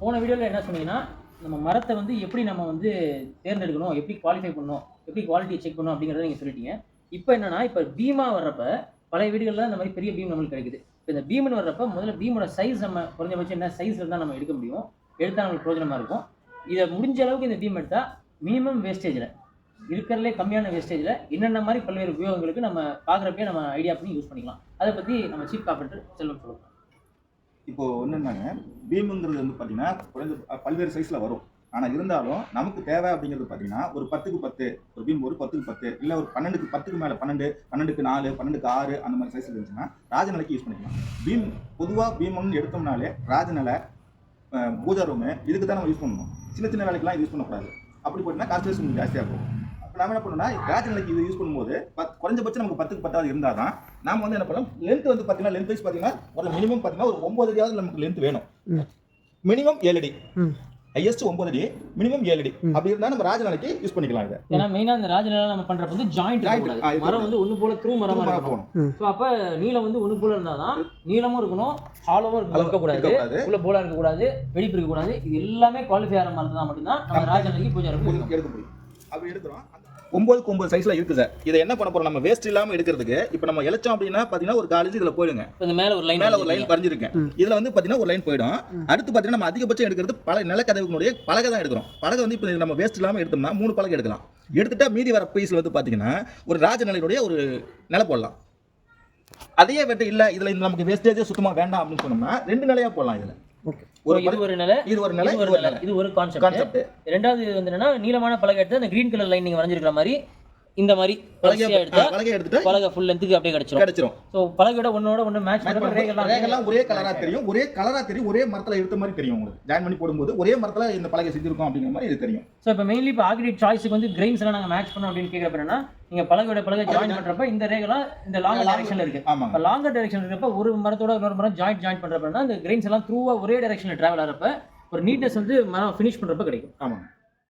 போன வீடியோவில் என்ன சொன்னீங்கன்னா நம்ம மரத்தை வந்து எப்படி நம்ம வந்து தேர்ந்தெடுக்கணும், எப்படி குவாலிஃபை பண்ணணும், எப்படி குவாலிட்டியை செக் பண்ணணும் அப்படிங்கிறத நீங்கள் சொல்லிட்டீங்க. இப்போ என்னன்னா, இப்போ பீமா வர்றப்ப பழைய வீடுகளில் இந்த மாதிரி பெரிய பீம் நம்மளுக்கு கிடைக்குது. இப்போ இந்த பீம்னு வர்றப்ப முதல்ல பீமோட சைஸ் நம்ம குறைஞ்சபட்சம் என்ன சைஸ் இருந்தால் நம்ம எடுக்க முடியும், எடுத்தால் நம்மளுக்கு பிரயோஜனமாக இருக்கும். இதை முடிஞ்ச அளவுக்கு இந்த பீம் எடுத்தால் மினிமம் வேஸ்டேஜில் இருக்கிறதுலே கம்மியான வேஸ்டேஜில் என்னென்ன மாதிரி பல்வேறு உபயோகங்களுக்கு நம்ம பார்க்குறப்பே நம்ம ஐடியா பண்ணி யூஸ் பண்ணிக்கலாம். அதை பற்றி நம்ம சீஃப் கார்பெண்டர் செல்வம் சொல்லுவோம். இப்போ என்னென்னாங்க, பீமுங்கிறது வந்து பார்த்தீங்கன்னா குறைஞ்ச பல்வேறு சைஸில் வரும். ஆனால் இருந்தாலும் நமக்கு தேவை அப்படிங்கிறது பார்த்தீங்கன்னா ஒரு 10க்கு 10 ஒரு பீம், ஒரு 10க்கு 10 இல்லை ஒரு 12க்கு 10க்கு மேலே 12, 12க்கு 4, 12க்கு 6 அந்த மாதிரி சைஸில் இருந்துச்சுன்னா ராஜநிலைக்கு யூஸ் பண்ணிக்கலாம். பீம் பொதுவாக பீம்னு எடுத்தோம்னாலே ராஜநிலை, பூஜா ரூமு இதுக்கு தான் நம்ம யூஸ் பண்ணணும். சின்ன சின்ன வேலைக்கெல்லாம் இது யூஸ் பண்ணக்கூடாது. அப்படி போட்டிங்கன்னா கான்சன்ட்ரேஷன் கொஞ்சம் ஜாஸ்தியாக இருக்கும். அப்போ நம்ம என்ன பண்ணணும்னா ராஜநிலைக்கு இது யூஸ் பண்ணும்போது குறைஞ்சபட்சம் நமக்கு 10க்கு 10 இருந்தால் தான் நாம் வந்து என்ன பண்ணலாம். லென்த் வந்து பார்த்தீங்கன்னா லென்த் வைஸ் பார்த்தீங்கன்னா ஒரு மினிமம் பார்த்தீங்கன்னா ஒரு 9 அடியாவது நமக்கு லென்த் வேணும். மினிமம் 7 அடி, ஹையஸ்ட் 9 அடி, மினிமம் 7 அடி அப்படி இருந்தால் நம்ம ராஜநிலைக்கு யூஸ் பண்ணிக்கலாம். இதை ஏன்னா மெயினாக இந்த ராஜநிலை நம்ம பண்ணுறப்ப வந்து ஜாயிண்ட் மரம் வந்து ஒன்று போல த்ரூ மரமாக இருக்கணும். ஸோ அப்போ நீளம் வந்து ஒன்று போல இருந்தால் தான் நீளமும் இருக்கணும், ஹாலோவும் இருக்கக்கூடாது, உள்ள போலாக இருக்கக்கூடாது, வெடிப்பு இருக்கக்கூடாது. இது எல்லாமே குவாலிஃபை ஆகிற மாதிரி தான் மட்டும்தான் நம்ம ராஜநிலைக்கு பூஜை எடுக்க முடியும். அப்படி எடுக்கிறோம். 9க்கு 9 சைஸ்ல இருக்கு சார். இதை என்ன பண்ண போறோம், நம்ம வேஸ்ட் இல்லாம எடுக்கிறதுக்கு இப்போ நம்ம இலச்சோம் அப்படின்னா பாத்தீங்கன்னா ஒரு காலேஜ் இதுல போயிடுங்க. இந்த மேல ஒரு லைன் வரைஞ்சிருக்கேன். இதுல வந்து பாத்தீங்கன்னா ஒரு லைன் போயிடும். அடுத்து பாத்தீங்கன்னா நம்ம அதிகபட்சம் எடுக்கிறது பல நிலக்கதவுகளுடைய பலகை தான் எடுக்கிறோம். பலகை வந்து இப்போ நம்ம வேஸ்ட் இல்லாம எடுத்தோம்னா 3 பலகை எடுக்கலாம். எடுத்துட்டா மீதி வர பீஸ்ல வந்து பாத்தீங்கன்னா ஒரு ராஜநிலையுடைய ஒரு நிலை போடலாம். அதையே வெட்ட இல்ல இதுல நமக்கு வேஸ்டேஜே சுத்தமா வேண்டாம் அப்படின்னு சொன்னோம்னா 2 நிலையா போடலாம். இதுல இது ஒரு கான்செப்ட். ரெண்டாவது வந்து என்னன்னா நீளமான பலகை எடுத்து அந்த கிரீன் கலர் லைன் நீங்க வரைஞ்சிருக்கிற மாதிரி இந்த மாதிரி பலகை எடுத்து பலகை ஃபுல் லென்த்துக்கு அப்படியே கிடைச்சிரும். சோ பலகையோட ஒண்ணு மேட்ச் பண்ண ரேகெல்லாம் ஒரே கலரா தெரியும், ஒரே மரத்துல எடுத்த மாதிரி தெரியும். உங்களுக்கு ஜாயின் பண்ணி போடும்போது ஒரே மரத்துல இந்த பலகை செஞ்சிருக்கோம் அப்படிங்கிற மாதிரி இது தெரியும். சோ இப்போ மெயின்லி இப்போ ஆர்கிடெக்ட் சாய்ஸ்க்கு வந்து கிரெயின்ஸ் எல்லாம் நாங்க மேட்ச் பண்ணோம் அப்படின்னு கேக்குறப்ப என்னன்னா நீங்க பலகை ஜாயின் பண்றப்ப இந்த ரேகெல்லாம் இந்த லாங் டைரக்ஷன்ல இருக்கு. இப்போ லாங்கர் டைரக்ஷன் இருக்கப்ப ஒரு மரத்தோட இன்னொரு மரம் ஜாயின் பண்றப்ப இந்த கிரெயின்ஸ் எல்லாம் த்ரூவா ஒரே டைரக்ஷன்ல டிராவல் ஆகிறப்ப ஒரு நீட்னஸ் வந்து மரம் ஃபினிஷ் பண்றப்ப கிடைக்கும். ஆமாம்.